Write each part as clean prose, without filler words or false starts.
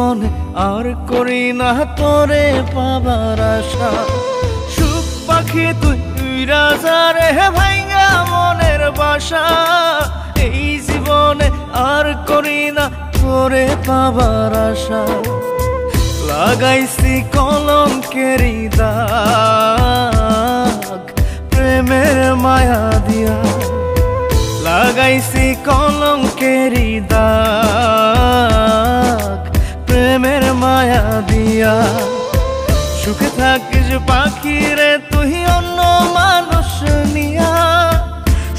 জীবনে আর করি না তোরে পাবার আশা। সুখ পাখি তুই রাজারে ভাইঙ্গা মনের বাসা, এই জীবনে আর করি না তোরে পাবার আশা। লাগাইছি কলঙ্কেরই দাগ প্রেমের মায়া দিয়া, লাগাইছি কলঙ্কেরই দাগ প্রেমের মায়া দিয়া। সুখে থাকিস পাখি রে তুই অন্য মানুষ নিয়া,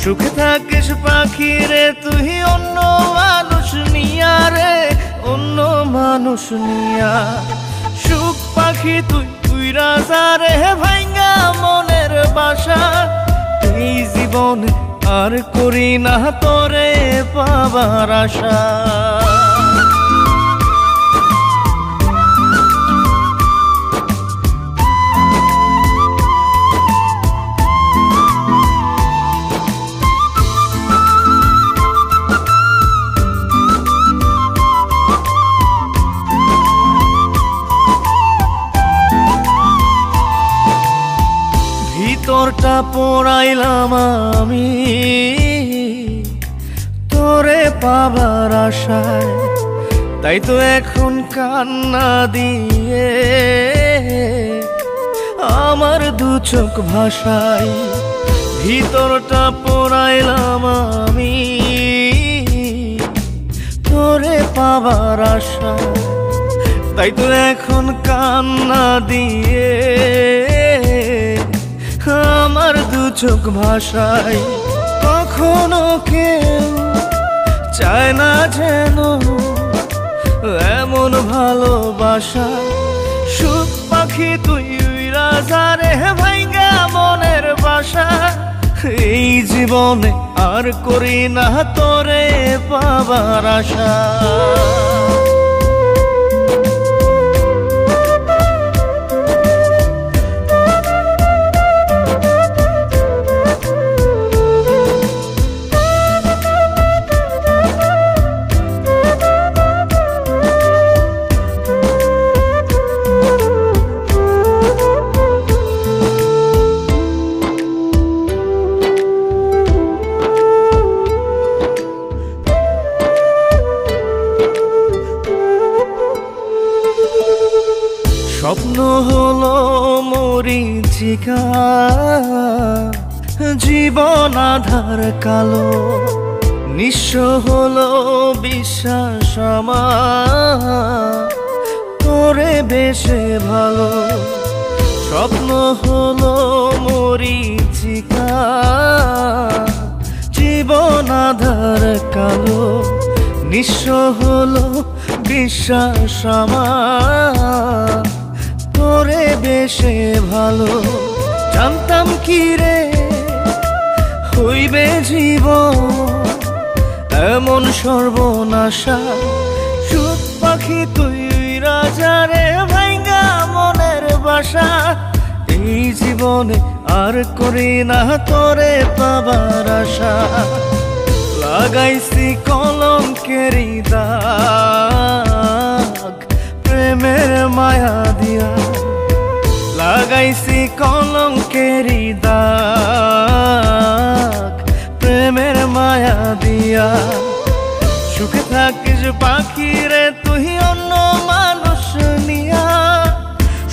সুখে থাকিস পাখি রে তুই অন্য মানুষ নিয়া রে, অন্য মানুষ নিয়া। সুখ পাখি তুই রাজা রে ভাইঙ্গা মনের বাসা, এই জীবনে আর করি না তোরে পাবার আশা। ভিতরটা পোড়াইলাম আমি তোরে পাবার আশায়, তাই তো এখন কান্না দিয়ে আমার দু চোখ ভাষায়। ভিতরটা পোড়াইলাম আমি তোরে পাবার আশায়, তাই তো এখন কান্না দিয়ে আমার দু চোখ ভাষায়। কখনো কেউ চায় না যেন এমন ভালোবাসা। সুখ পাখি তুই রাজা রে ভাইঙ্গা মনের বাসা, এই জীবনে আর করি না তোরে পাবার আশা। স্বপ্ন হলো মরীচিকা, জীবন আধার কালো, নিঃস্ব হলো বিশ্বাস আমার তোরে বেশে ভালো। স্বপ্ন হলো মরীচিকা, জীবন আধার কালো, নিঃস্ব হলো বিশ্বাস আমার তোরে বেশে ভালো। জানতাম কি রে হইবে জীবন এমন সর্বনাশা। সুখ পাখি তুই রাজা রে ভাইঙ্গা মনের বাসা, এই জীবনে আর করি না তোরে পাবার আশা। লাগাইছি কলঙ্কেরই দাগ প্রেমের মায়া দিয়া, লাগাইছি কলঙ্কেরই দাগ প্রেমের মায়া দিয়া। সুখে থাকিস পাখি রে তুই অন্য মানুষ নিয়া,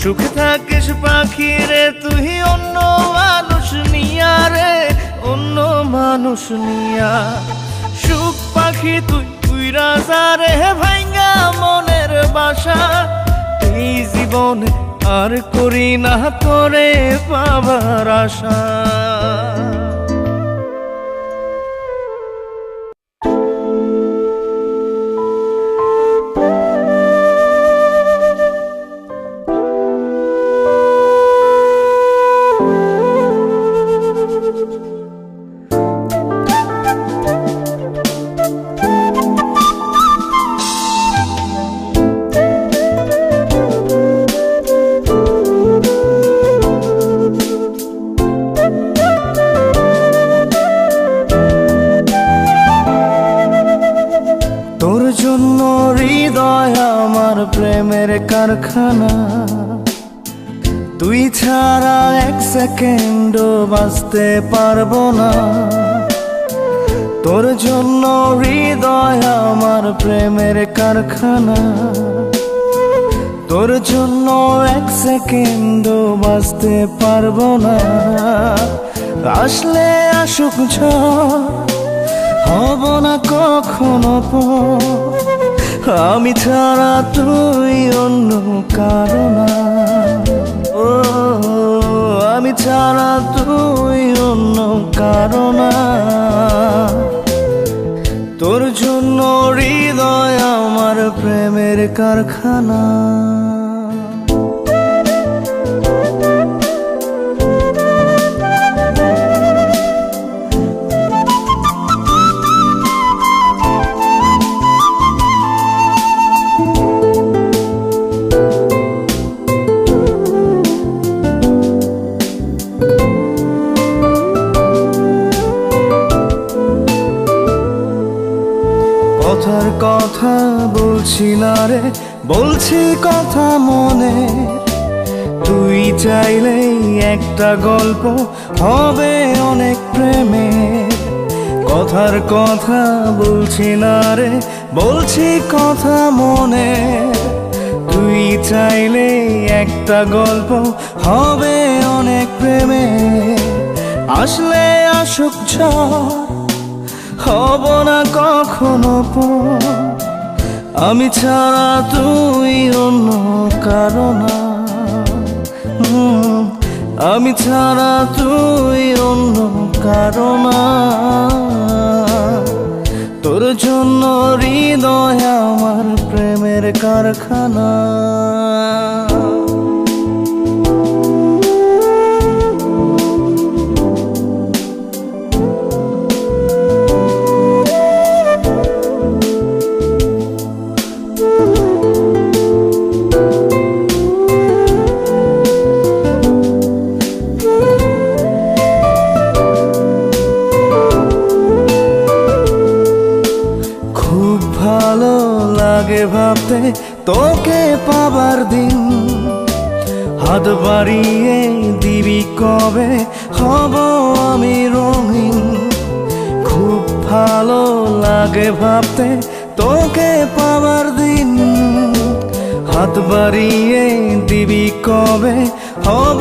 সুখে থাকিস পাখি রে তুই অন্য মানুষ নিয়া রে, অন্য মানুষ নিয়া। সুখ পাখি তুই রাজা রে ভাইঙ্গা মনের বাসা, এই জীবনে আর করি না তোরে পাবার আশা। আমার প্রেমের কারখানা। তুই ছাড়া এক সেকেন্ডও বাঁচতে পারবো না। তোর জন্য হৃদয় আমার প্রেমের কারখানা। তোর জন্য এক সেকেন্ডও বাঁচতে পারবো না। আসলে আসুক ঝড়, হব না কখনো পর। আমি ছাড়া তুই অন্য কারো না। ও আমি ছাড়া তুই অন্য কারো না। তোর জন্য হৃদয় আমার প্রেমের কারখানা। কথার কথা বলছি না রে, বলছি কথা মনে। তুই চাইলেই একটা গল্প হবে অনেক প্রেমে। কথার কথা বলছি না রে, বলছি কথা মনে। তুই চাইলেই একটা গল্প হবে অনেক প্রেমে। আসলে আসুক ঝড়, হব না কখনো পর। আমি ছাড়া তুই অন্য কারো না। আমি ছাড়া তুই অন্য কারো না। তোর জন্য হৃদয় আমার প্রেমের কারখানা। ভালো লাগে ভাবতে তোকে পাবার দিন। হাত বাড়িয়ে দিবি কবে হব আমি রঙিন। খুব ভালো লাগে ভাবতে তোকে পাবার দিন। হাত বাড়িয়ে দিবি কবে হব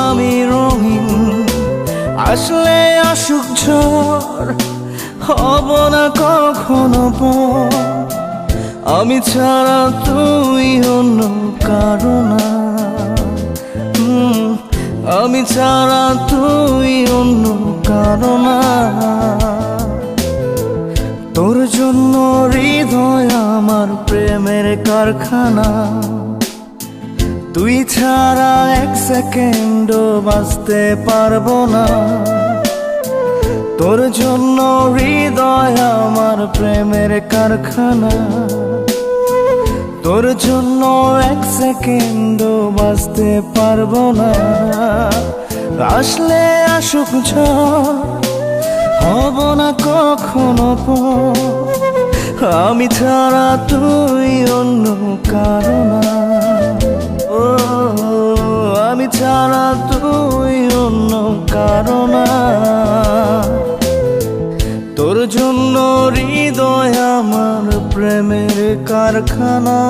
আমি রঙিন। আসলে আসুক ঝড়, হব না কখনো পর। আমি ছাড়া তুই অন্য কারো না। আমি ছাড়া তুই অন্য কারো না। তোর জন্য হৃদয় আমার প্রেমের কারখানা। তুই ছাড়া এক সেকেন্ডও বাঁচতে পারবো না। তোর জন্য হৃদয় আমার প্রেমের কারখানা। তোর জন্য এক সেকেন্ডও বাঁচতে পারবো না। আসলে আসুক ঝড়, হব না কখনো পর। আমি ছাড়া তুই অন্য কারো না। ও আমি ছাড়া তুই অন্য কারো না। তোর জন্য হৃদয় আমার প্রেমের কারখানা।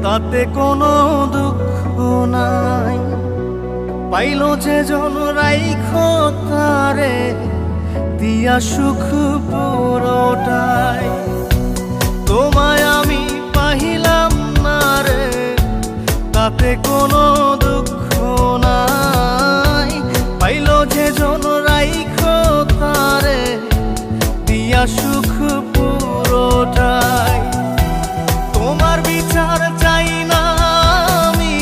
তাতে কোনো দুঃখ নাই, পাইল যে জন রাইখো তারে দিয়া সুখ পুরোটাই। তোমায় আমি পাইলাম না রে, তাতে কোনো দুঃখ নাই, পাইল যে জন রাইখো তারে দিয়া সুখ পুরোটাই। তোমার বিচার চাই না আমি,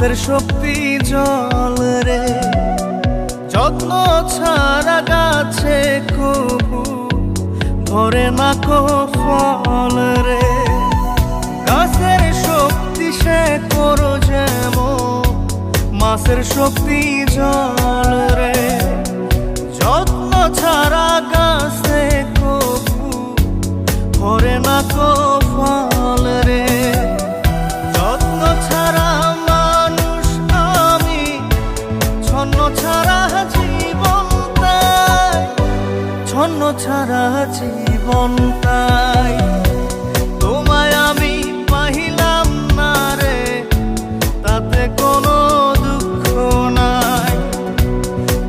মাছের শক্তি জল রে, যত্ন ছাড়া গাছে কবু ধরে না কো ফল রে। গাছের শক্তি সে করো যেমন, মাছের শক্তি জল রে, যত্ন ছাড়া গাছে কবু ধরে না কো ফল রে। যত্ন ছাড়া মানুষ আমি, ছন্ন ছাড়া জীবন তাই, ছন্ন ছাড়া জীবন তাই। তোমায় আমি পাইলাম না রে, তাতে কোনো দুঃখ নাই।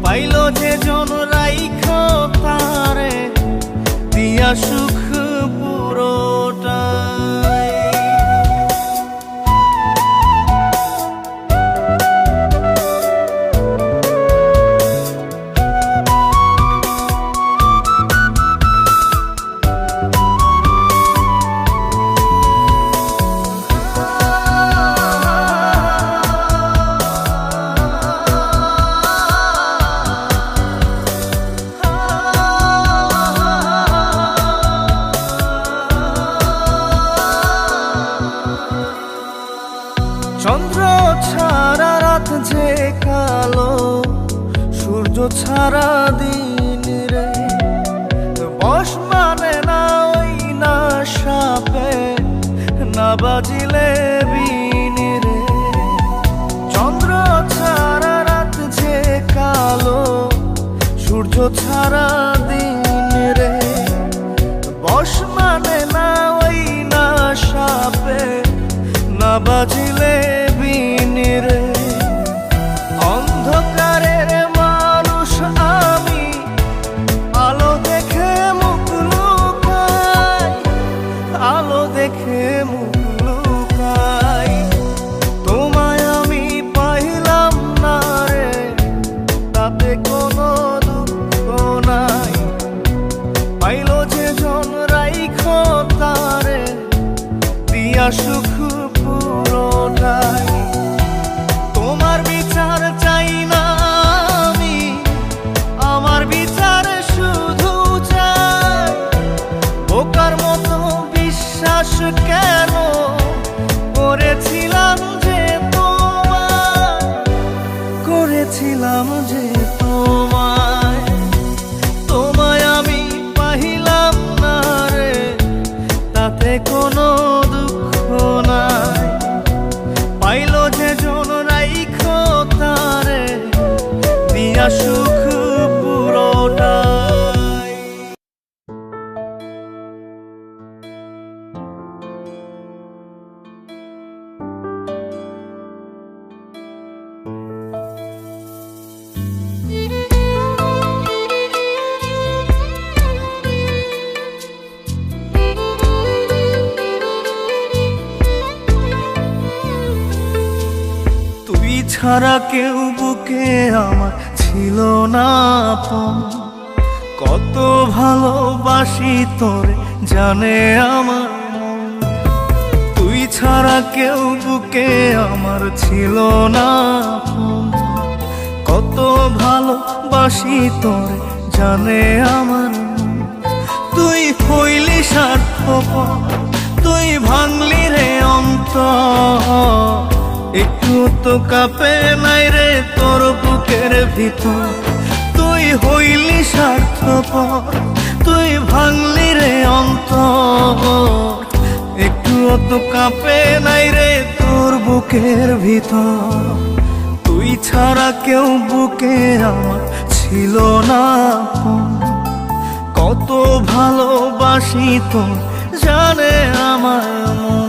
পাইল যে জন রাইখো তারে, দিয়া সুখ পুরোটাই। চন্দ্র ছাড়া রাত যে কালো, সূর্য ছাড়া দিন রে, বশ মানে না ওই না সাপে, না বাজিলে বিন রে। চন্দ্র ছাড়া রাত যে কালো, সূর্য ছাড়া দিন রে, বশ মানে না ওই না সাপে, না বাজিলে বিন রে। অন্ধকারের মানুষ আমি, আলো দেখে মুখ লুকাই, আলো দেখে মুখ লুকাই। তোমায় আমি পাইলাম না রে, তাতে কোনো দুঃখ নাই। পাইল যে জন রাইখো তারে, দিয়া সুখ পুরোটাই। তোমার বিচার চাই না আমি, আমার বিচার শুধু চাই। বোকার মতো বিশ্বাস কেন করেছিলাম যে তোমায়, করেছিলাম যে তোমায়। তোমায় আমি পাইলাম না রে, তাতে কোনো দুঃখ নাই। পাইল যে জন রাইখো তারে, দিয়া সুখ পুরোটাই। তুই ছাড়া কেউ বুকে আমার ছিল না আপন, কত ভালোবাসি তোরে জানে আমার মন। তুই ছাড়া কেউ বুকে আমার ছিল না আপন, কত ভালোবাসি তোরে জানে আমার মন। তুই হইলি স্বার্থপর, তুই ভাঙলি রে অন্তর, একটু তো কাঁপে নাই রে তোর বুকের ভিতর। তুই হইলি স্বার্থপর, তুই ভাঙলি রে অন্তর, একটু তো কাঁপে নাই রে তোর বুকের ভিতর। তুই ছাড়া কেউ বুকে আমার ছিল না আপন, কত ভালোবাসি তো জানে আমার মন।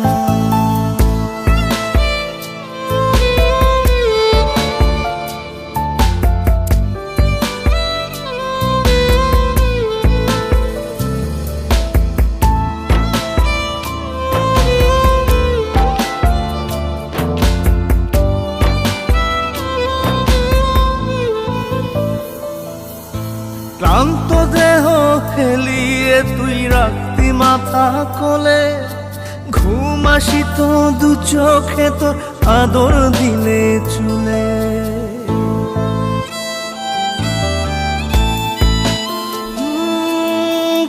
ক্লান্ত দেহ ফেলিয়ে তুই রাখতি মাথা কোলে, ঘুম আসিত দু চোখে তোর আদর দিলে চুলে।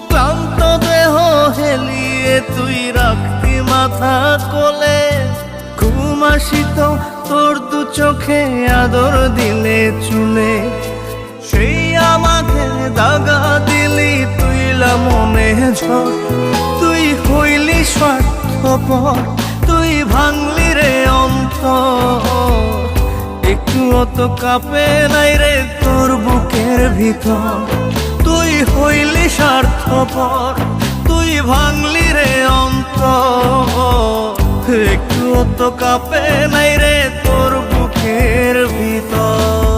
ক্লান্ত দেহ হেলিয়ে তুই রাখতি মাথা কোলে। ঘুম আসিত তোর দু চোখে আদর দিলে চুলে। সেই আমাকে দাগা দিলি তুইলা মনে ঝড়। তুই হইলি স্বার্থপর, তুই ভাঙলি রে অন্তর। একটু অত কাঁপে নাই রে তোর বুকের ভিতর। তুই হইলি স্বার্থপর, তুই ভাঙলি রে অন্তর। একটু অত কাঁপে নাই রে তোর বুকের ভিতর।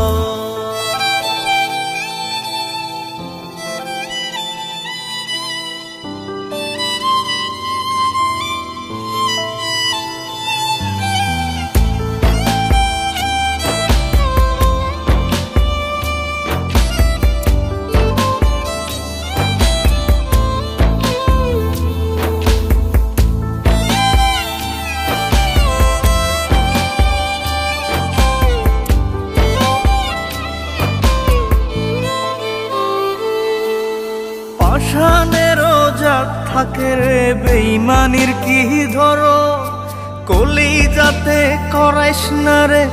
পাষাণেরও জাত থাকে রে বেইমানির কি ধরো। কলিজাতে করাইস না রে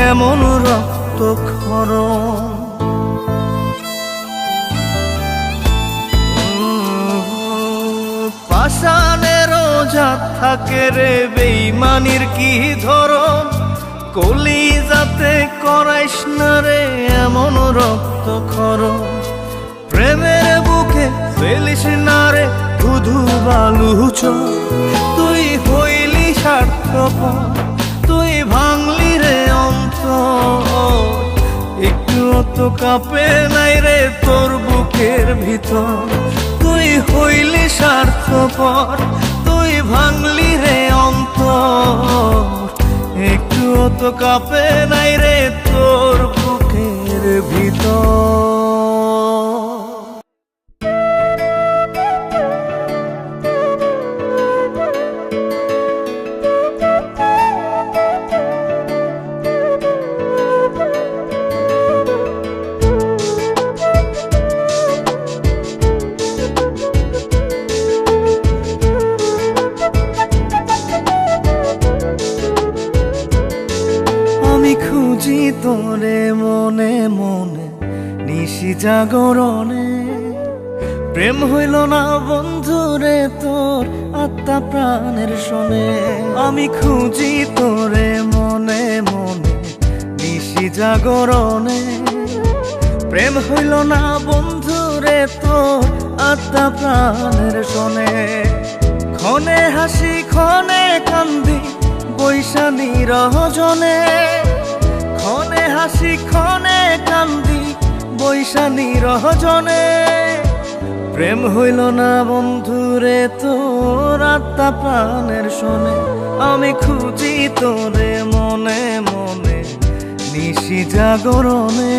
এমন রক্তক্ষরণ। পাষাণেরও জাত থাকে রে বেইমানির কি ধরন। কলিজাতে করাইস না রে এমন রক্তক্ষরণ। প্রেমের বুকে ফেলিস না রে ধুধু বালুচ। তুই হইলি স্বার্থপর, তুই ভাঙলি রে অন্তর। একটু অত কাঁপে নাই রে তোর বুকের ভিতর। তুই হইলি স্বার্থপর, তুই ভাঙলি রে অন্তর। একটু অত কাঁপে নাই রে তোর বুকের ভিতর। খুঁজি তোরে মনে মনে নিশি জাগরণে। প্রেম হইল না বন্ধুরে তোর আত্মা প্রাণের শোনে। আমি খুঁজি তোরে মনে মনে নিশি জাগরণে। প্রেম হইল না বন্ধুরে তোর আত্মা প্রাণের শোনে। ক্ষণে হাসি ক্ষণে কান্দি বৈশা নিরজনে। ক্ষণে হাসি ক্ষণে কান্দি বৈশা নিরজনে। প্রেম হইল না বন্ধুরে তোর আত্মা প্রাণের শোনে। আমি খুঁজি তোরে মনে মনে নিশি জাগরণে।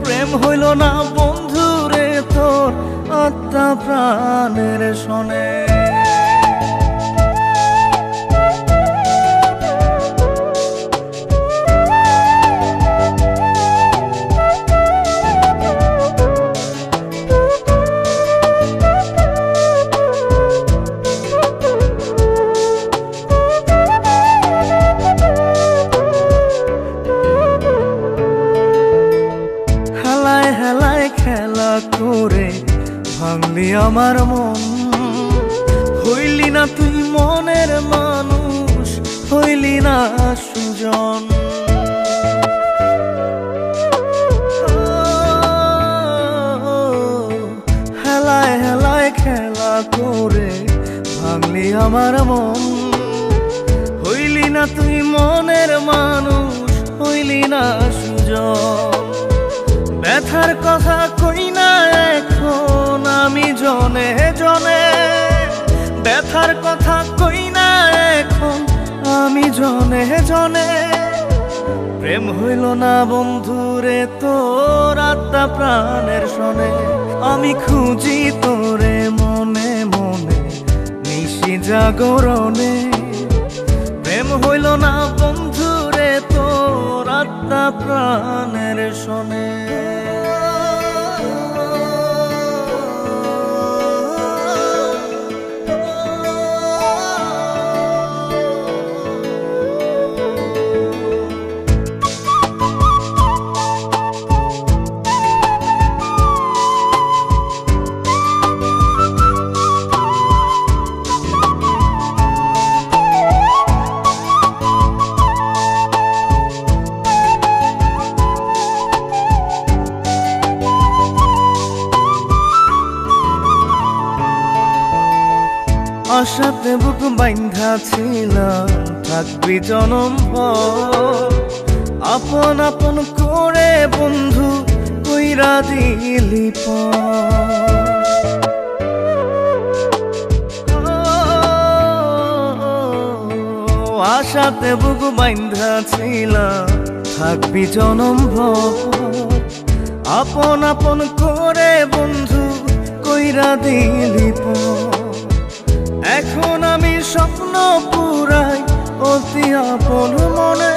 প্রেম হইল না বন্ধুরে তোর আত্মা প্রাণের শোনে। খেলা করে ভাঙলি আমার মন। হইলি না তুই মনের মানুষ, হইলি না সুজন। হেলায় হেলায় খেলা করে ভাঙলি আমার মন। হইলি না তুই মনের মানুষ, হইলি না সুজন। ব্যথার কথা কই না এখন আমি জনে জনে। ব্যথার কথা কই না এখন আমি জনে জনে। প্রেম হইল না বন্ধুরে তোর আত্মা প্রাণের শোনে। আমি খুঁজি তোরে মনে মনে নিশি জাগরণে প্রেম হইল না বন্ধুরে তোর আত্মা প্রাণের শোনে। আশাতে বুক বাইন্ধা ছিলাম থাকবি জনম ভর, আপন আপন করে বন্ধু কইরা দিলি আশাতে বুক বাইন্ধা ছিলাম থাকবি জনম ভর, আপন আপন করে বন্ধু কইরা দিলি এখন আমি স্বপ্ন পুরাই অতি আপন মনে,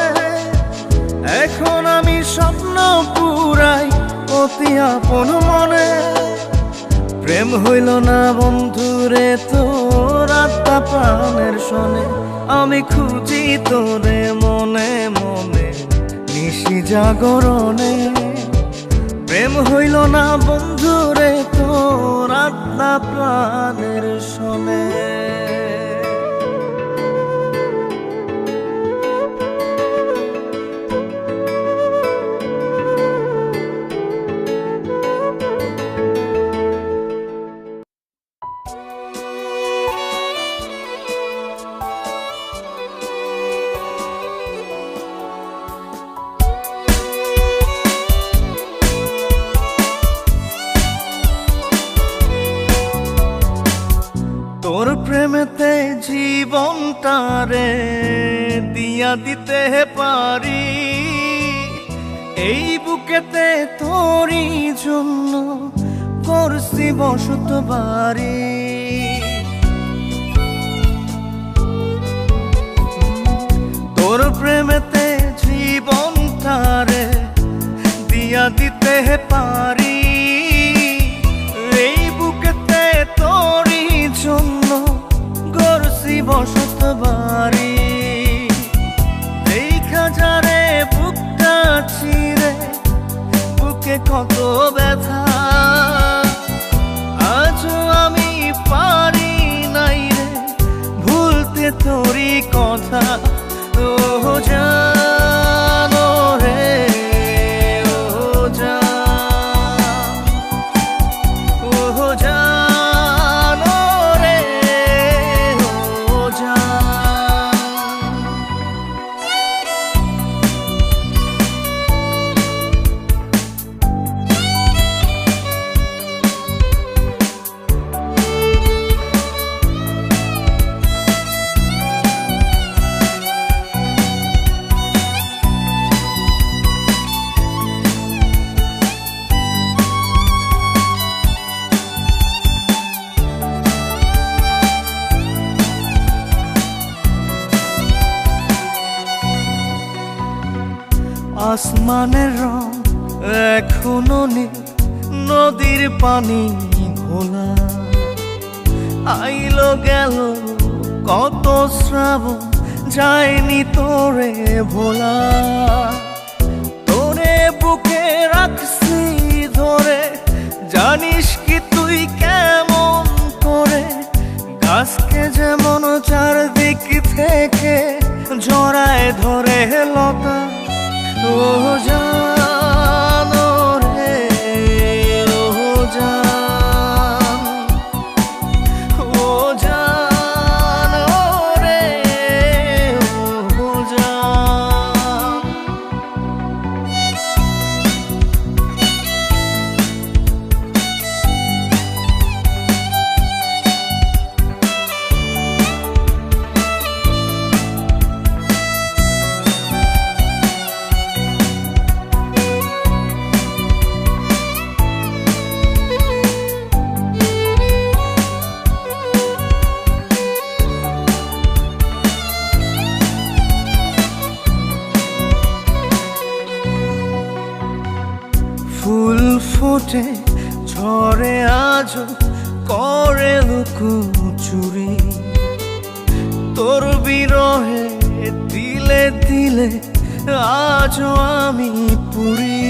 এখন আমি স্বপ্ন পুরাই অতি আপন মনে। প্রেম হইল না বন্ধুরে তোর আত্মা প্রাণের শোনে, আমি খুঁজি তোরে মনে মনে নিশি জাগরণে। প্রেম হইল না বন্ধুরে তোর আত্মা প্রাণের শোনে। তোর প্রেমেতে জীবনটারে দিয়া দিতে পারি, এই বুকেতে তোরই জন্য করছি বসত বাড়ি। তোর প্রেমেতে জীবনটারে দিয়া দিতে পারি, এই বুকেতে তোরই জন্য গড়ছি বসত বাড়ি। দেখা যারে বুকটা ছিঁড়ে বুকে কত ব্যথা, আজও আমি পারি নাই রে ভুলতে তোরই কথা। ও জানো রে ও জান, ও জানো রে ও জান। আসমানের রং এখনো নীল, নদীর পানি ঘোলা, আইলো গেল কত শ্রাবণ যায়নি তোরে ভোলা। তোরে বুকে রাখছি ধরে, জানিস কি তুই কেমন করে গাছকে যেমন চারদিক থেকে জড়ায় ধরে লতা। ও জানো রে ও জান, ও জানো রে ও জান। আজও করে লুকোচুরি। তোর বিরহে দিলে দিলে আজও আমি পুরি।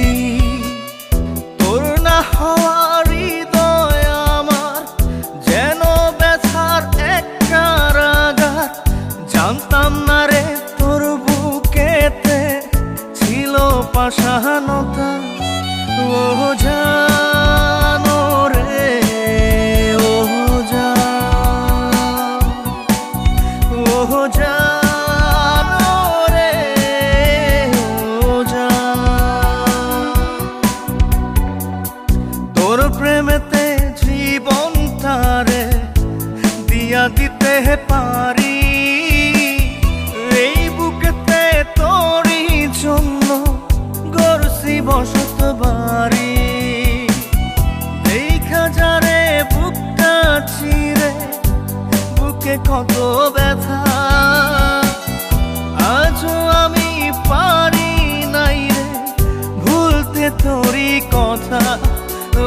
তোর না হওয়ার হৃদয় আমার যেন ব্যথার এক কারাগার। জানতাম না রে তোর বুকেতে ছিল পাষাণতা। ও জানো রে, ও জানো রে, ও তোর প্রেমেতে জীবনটারে দিয়া দিতে পারি। এই বুকেতে তোরই জন্য গড়ছি বসত বাড়ি। দেখা যারে বুকটা চিরে বুকে কত ব্যথা। আজও আমি পারি নাই রে ভুলতে তোরই কথা। ও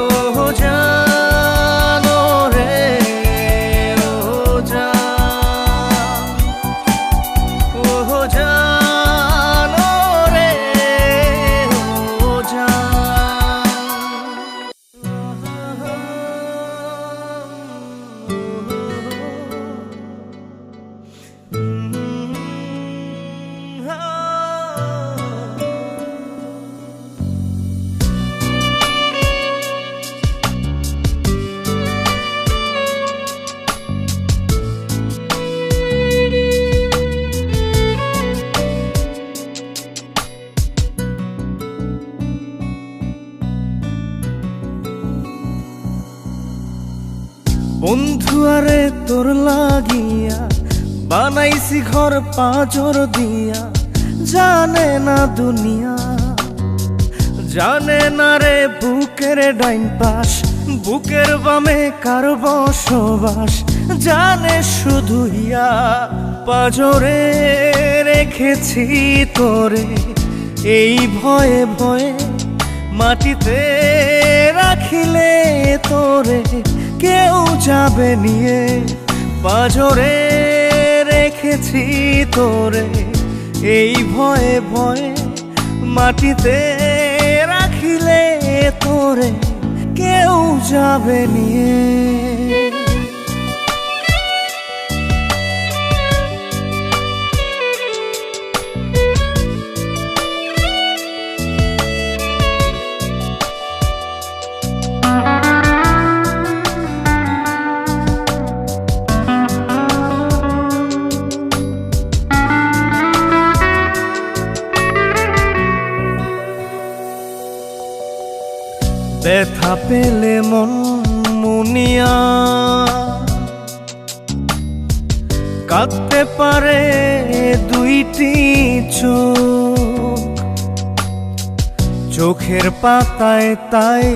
জানো রে, ও জানো রে, ও বন্ধু আরে তোর লাগিয়া বানাইছি ঘর পাঁজর দিয়া। জানে না দুনিয়া, জানে না রে বুকের ডাইন পাশ, বুকের বামে কার বসবাস। জানে শুধু ইয়া পাঁজরে রেখেছি তোরে এই ভয়ে ভয়ে। মাটিতে রাখিলে তোরে কেউ যাবে নিয়ে। পাঁজরে রেখেছি তোরে এই ভয়ে ভয়ে। মাটিতে রাখিলে তোরে কেউ যাবে নিয়ে। ব্যথা পেলে মন মুনিয়া কাঁদতে পারে দুইটি চোখ। চোখের পাতায় তাই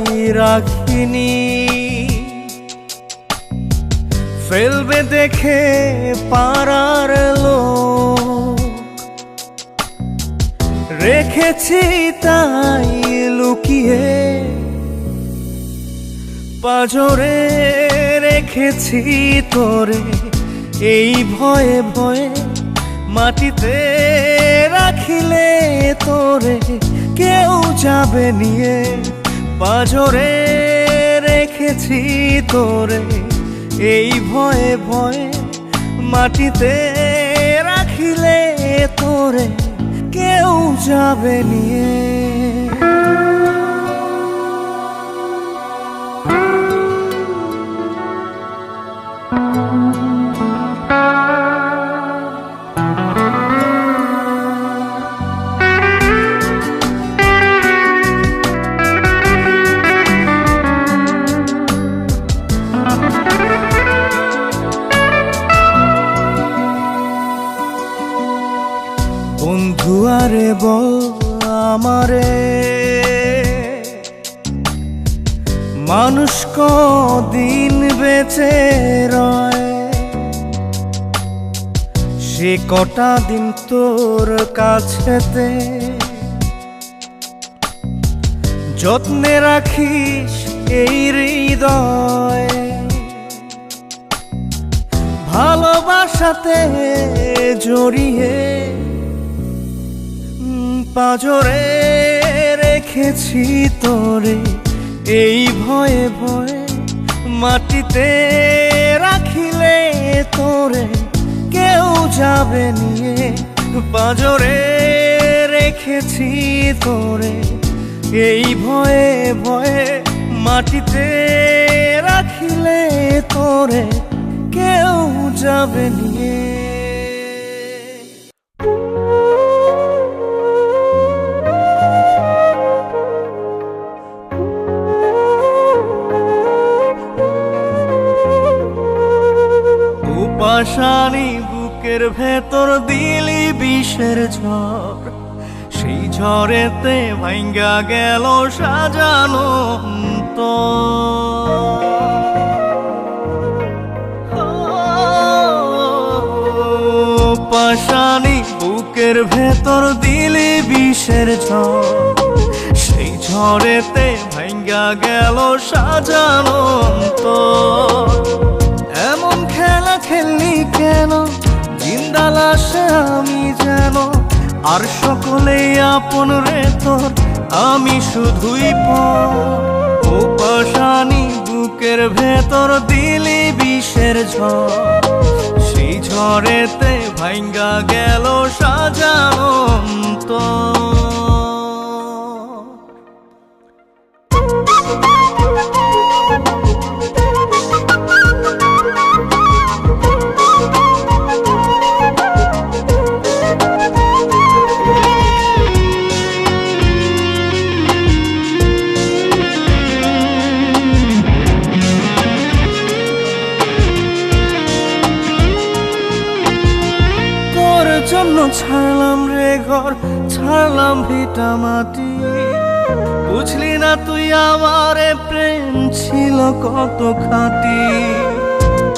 রাখিনি, ফেলবে দেখে পাড়ার লোক। রেখেছি তাই লুকিয়ে পাঁজরে রেখেছি তোরে এই ভয়ে ভয়ে। মাটিতে রাখিলে তোরে কেউ যাবে নিয়ে। পাঁজরে রেখেছি তোরে এই ভয়ে ভয়ে। মাটিতে রাখিলে তোরে কেউ যাবে নিয়ে। বন্ধু আরে বল আমারে, মানুষ কদিন বেঁচে রয়। সে কটা দিন তোর কাছেতে যত্নে রাখিস এই হৃদয় ভালোবাসাতে জড়িয়ে পাঁজরে রেখেছি তোরে এই ভয়ে ভয়ে মাটিতে রাখিলে তোরে কেউ যাবে নিয়ে পাঁজরে রেখেছি তোরে এই ভয়ে ভয়ে মাটিতে রাখিলে তোরে কেউ যাবে নিয়ে পাশানি বুকের ভেতর দিলি বিষের ঝড় সেই ঝড়েতে ভাঙ্গা গেল সাজানো পাশানি বুকের ভেতর দিলি বিষের ঝড় সেই ঝড়েতে ভাঙ্গা গেল সাজানো এমন খেলা খেললি কেন জিন্দা লাশে আমি যেন আর সকলেই আপন রে তোর আমি শুধুই পর ও পাশানি বুকের ভেতর দিলি বিষের ঝড় সেই ঝড়েতে ভাঙ্গা গেল সাজানো জন্য ছাড়লাম রে ঘর ছাড়লাম ভিটা মাটি বুঝলি না তুই আমারে প্রেম ছিল কত খাঁটি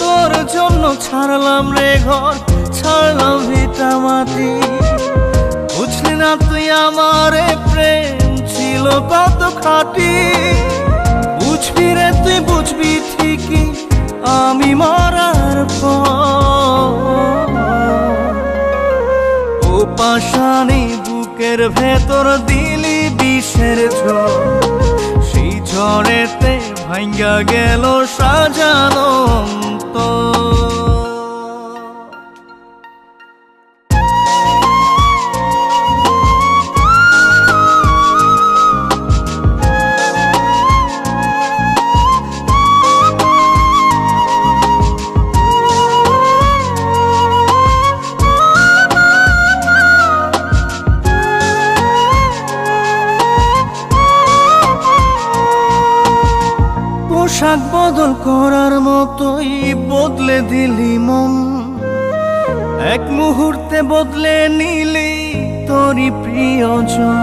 তোর জন্য ছাড়লাম রে ঘর ছাড়লাম ভিটা মাটি বুঝলি না তুই আমারে প্রেম ছিল কত খাঁটি বুঝবি রে তুই বুঝবি ঠিকই আমি মরার পর পাশানি বুকের ভেতর দিলি বিষের ঝড় সেই ঝড়েতে ভাঙ্গা গেল সাজানো পোশাক বদল করার মতোই বদলে দিলি মন এক মুহূর্তে বদলে নিলি তোরই প্রিয়জন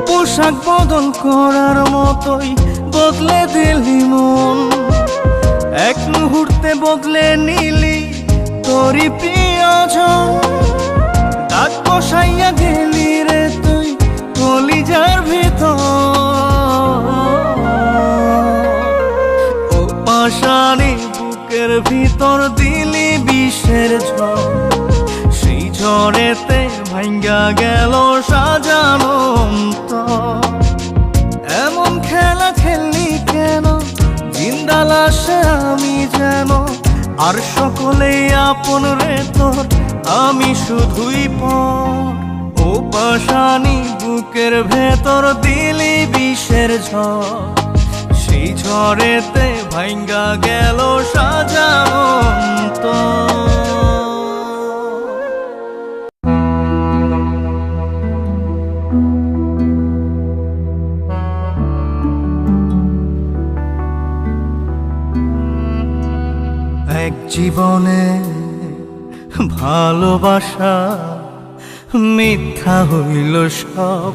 পোশাক বদল করার মতোই বদলে দিলি মন এক মুহূর্তে বদলে নিলি তোরই প্রিয়জন দাগ বসাইয়া গেলি রে তুই কলিজার ভিতর পাশানি বুকের ভিতর দিলি বিষের ঝড় সেই ঝড়েতে ভাঙ্গা গেল সাজানো এমন খেলা খেললি কেন জিন্দা লাশে আমি যেন আর সকলেই আপন রে তোর আমি শুধুই পর ও পাশানি বুকের ভেতর দিলি বিষের ঝড় সেই ঝড়েতে ভাঙ্গা গেল সাজানো এক জীবনে ভালোবাসা মিথ্যা হইল সব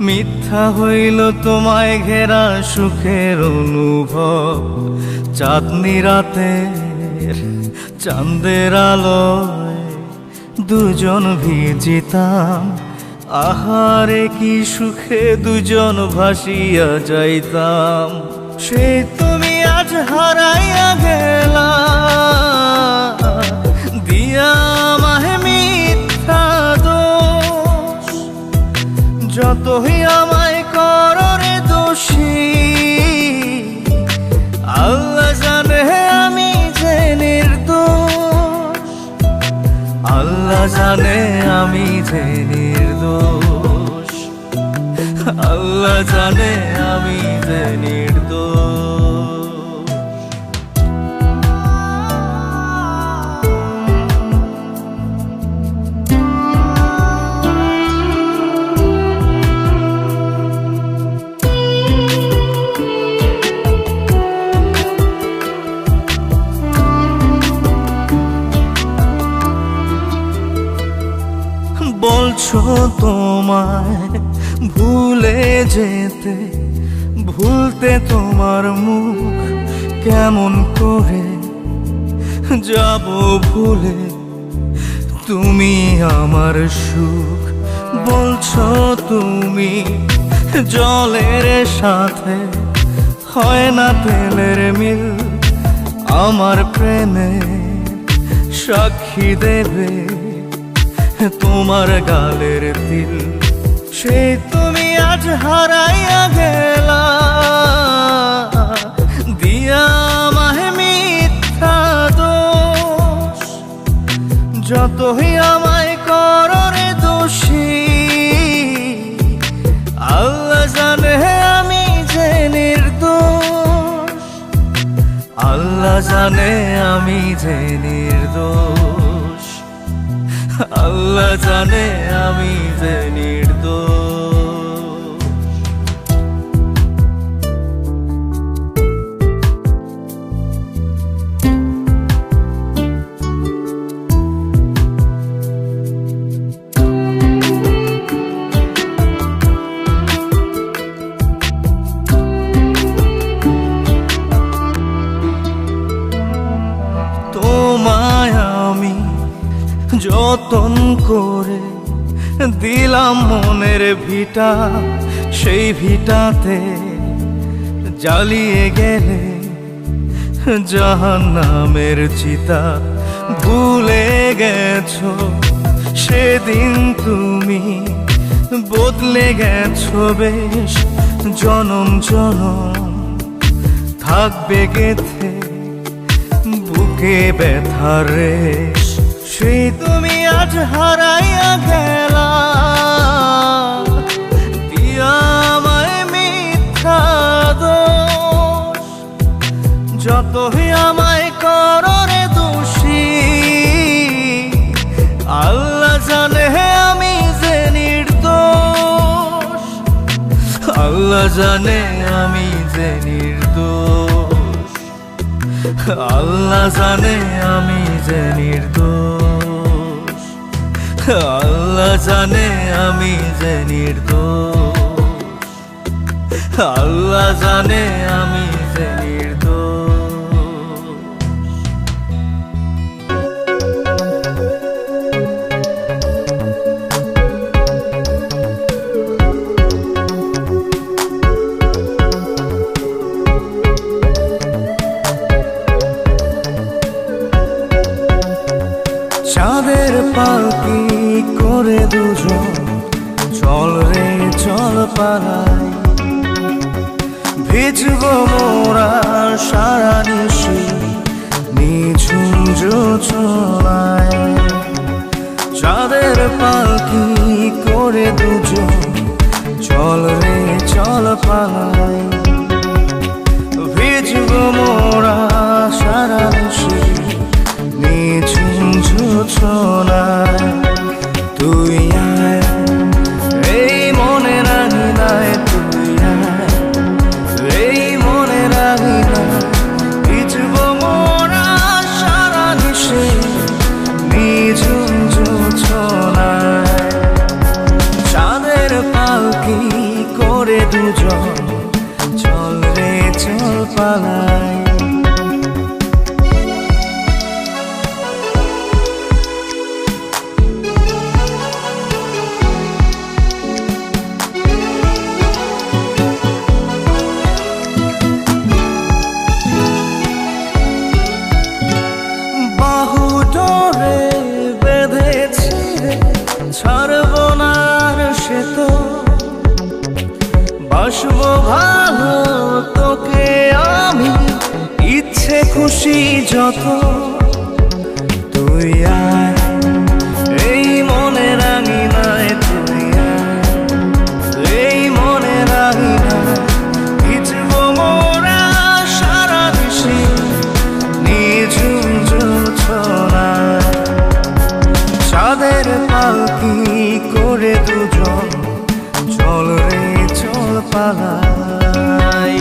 মিথ্যা হইল তোমায় ঘেরা সুখের অনুভব চাঁদনি রাতের চাঁদের আলোয় দুজন ভিজিতাম আহারে কি সুখে দুজন ভাসিয়া যাইতাম, সে তুমি আজ হারাইয়া গেলা, দিয়া আমায় মিথ্যা দোষ। যতই আমায় করো রে দোষী, আল্লাহ জানে আমি যে নির্দোষ, আল্লাহ জানে আমি যে নির্দোষ, আল্লাহ জানে আমি যে নির্দোষ। বলছো তোমায় ভুলে যেতে, ভুলতে তোমার মুখ কেমন করে যাব ভুলে, তুমি আমার সুখ। বলছো তুমি জলের সাথে হয় না তেলের মিল, আমার প্রেমে সাক্ষী দেবে তোমার গালের তিল। সে তুমি আজ হারাইয়া গেলা, দিয়া আমায় মিথ্যা দোষ। যতই আমায় করো রে দোষী, আল্লাহ জানে আমি যে নির্দোষ, আল্লাহ জানে আমি যে নির্দোষ, আল্লাহ জানে আমি যে নির্দোষ। তোমায় আমি যতন করে দিলাম মনের ভিটা, সেই ভিটাতে জ্বালিয়ে গেলে জাহান্নামের চিতা। ভুলে গেছো সেদিন তুমি, বদলে গেছো বেশ জনম জনম, থাকবে গেথে বুকে ব্যথার রেশ। সেই তুমি আজ হারাইয়া গেলা, দিয়া আমায় মিথ্যা দোষ। যতই আমায় করো রে দোষী, আল্লাহ জানে আমি যে নির্দোষ, আল্লাহ জানে আমি যে নির্দোষ, আল্লাহ জানে আমি যে নির্দোষ, আল্লাহ জানে আমি যে নির্দোষ, আল্লাহ জানে আমি যে নির্দোষ। চাঁদের পালকি করে দুজন চল রে চল পালাই, ভিজবো মোরা সারা নিশি নিঝুম জোছনায়। চাঁদের পালকি করে দুজন চল রে চল পালাই, ভিজবো মোরা সারা নিশি নিঝুম জোছনায়। তুই আয় এই মনে রাখি নাই, তুই আয় এই মনে রাখি নাই, ভিজবো মোরা সারা নিশি নিঝুম জোছনায়। চাঁদের পালকি করে দুজন ছাড়বো না আর সে তো বাসবো ভালো তোকে আমি ইচ্ছে খুশি যত তুই আয় এই মনে রাঙিনায় তুই আয় এই মনে রাঙিনায় ভিজবো মোরা সারা দিশি নিঝুম জোছনায় চাঁদের পালকি করে দুজন চল রে চল পালাই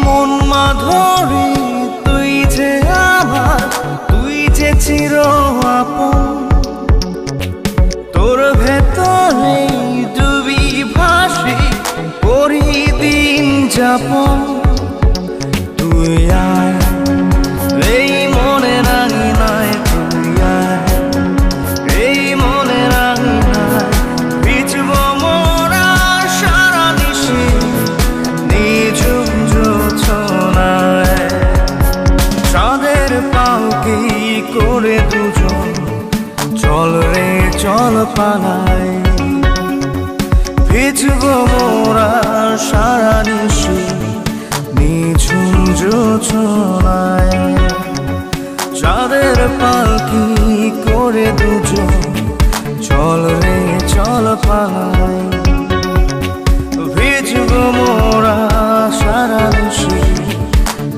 মন মাধুরী তুই যে আমার তুই যে চির আপন তোর ভেতরে ডুবি ভাসি করি দিন যাপন তুই আয় এই মনে রাঙিনায় তুই আয় এই মনে রাঙিনায় ভিজবো মোরা সারা নিশি নিঝুম জোছনায় চাঁদের পালকি করে দুজন চল রে চল পালাই ভিজবো মোরা সারা নিশি নিঝুম জোছনায় চাঁদের পালকি করে দুজন চল রে চল পালাই ভিজবো মোরা সারা নিশি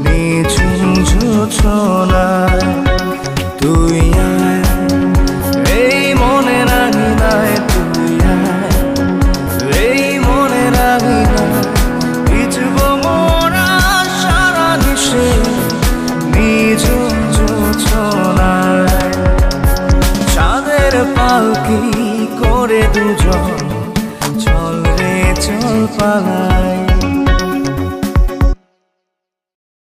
নিঝুম জোছনায় তুই আয় এই মনে রাঙিনায় তুই আয় এই মনে রাঙিনায় ভিজবো মোরা সারা নিশি নিঝুম জোছনায় চাঁদের পালকি করে দুজন চল রে চল পালাই।